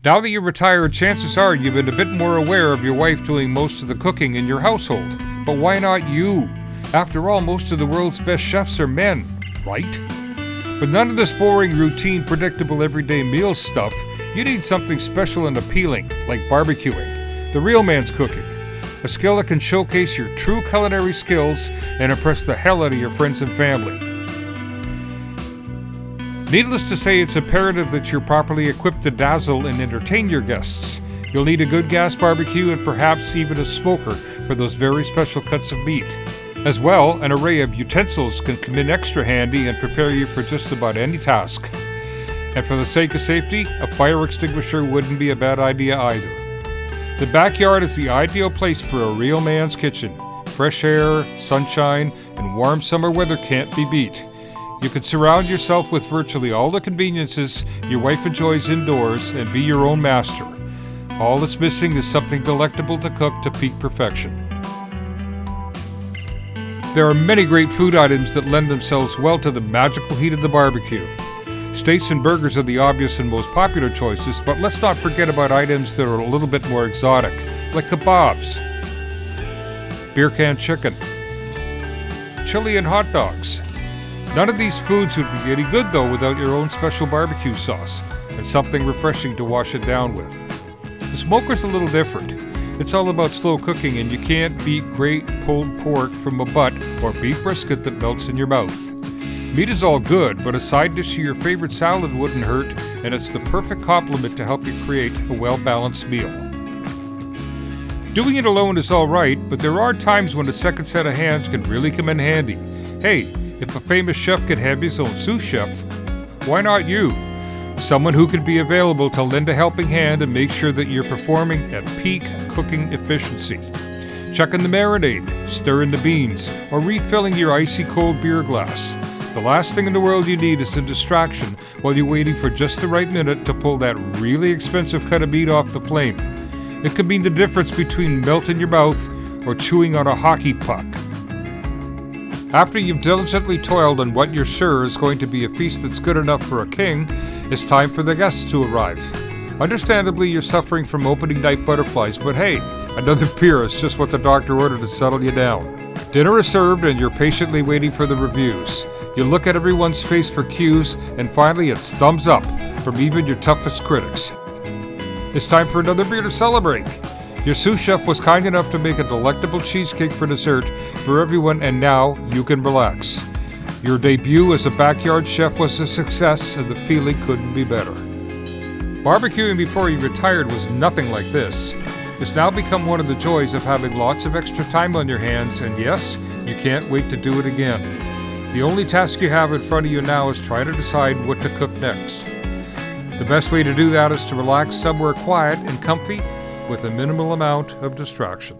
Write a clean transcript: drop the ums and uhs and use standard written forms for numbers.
Now that you're retired, chances are you've been a bit more aware of your wife doing most of the cooking in your household. But why not you? After all, most of the world's best chefs are men, right? But none of this boring, routine, predictable, everyday meal stuff. You need something special and appealing, like barbecuing. The real man's cooking. A skill that can showcase your true culinary skills and impress the hell out of your friends and family. Needless to say, it's imperative that you're properly equipped to dazzle and entertain your guests. You'll need a good gas barbecue and perhaps even a smoker for those very special cuts of meat. As well, an array of utensils can come in extra handy and prepare you for just about any task. And for the sake of safety, a fire extinguisher wouldn't be a bad idea either. The backyard is the ideal place for a real man's kitchen. Fresh air, sunshine, and warm summer weather can't be beat. You can surround yourself with virtually all the conveniences your wife enjoys indoors and be your own master. All that's missing is something delectable to cook to peak perfection. There are many great food items that lend themselves well to the magical heat of the barbecue. Steaks and burgers are the obvious and most popular choices, but let's not forget about items that are a little bit more exotic, like kebabs, beer can chicken, chili and hot dogs. None of these foods would be any good, though, without your own special barbecue sauce and something refreshing to wash it down with. The smoker's a little different. It's all about slow cooking, and you can't beat great pulled pork from a butt or beef brisket that melts in your mouth. Meat is all good, but a side dish to your favorite salad wouldn't hurt, and it's the perfect complement to help you create a well-balanced meal. Doing it alone is all right, but there are times when a second set of hands can really come in handy. Hey, if a famous chef can have his own sous chef, why not you? Someone who can be available to lend a helping hand and make sure that you're performing at peak cooking efficiency. Checking the marinade, stirring the beans, or refilling your icy cold beer glass. The last thing in the world you need is a distraction while you're waiting for just the right minute to pull that really expensive cut of meat off the flame. It could mean the difference between melt in your mouth or chewing on a hockey puck. After you've diligently toiled on what you're sure is going to be a feast that's good enough for a king, it's time for the guests to arrive. Understandably, you're suffering from opening night butterflies, but hey, another beer is just what the doctor ordered to settle you down. Dinner is served and you're patiently waiting for the reviews. You look at everyone's face for cues, and finally it's thumbs up from even your toughest critics. It's time for another beer to celebrate. Your sous chef was kind enough to make a delectable cheesecake for dessert for everyone, and now you can relax. Your debut as a backyard chef was a success, and the feeling couldn't be better. Barbecuing before you retired was nothing like this. It's now become one of the joys of having lots of extra time on your hands, and yes, you can't wait to do it again. The only task you have in front of you now is try to decide what to cook next. The best way to do that is to relax somewhere quiet and comfy with a minimal amount of distraction.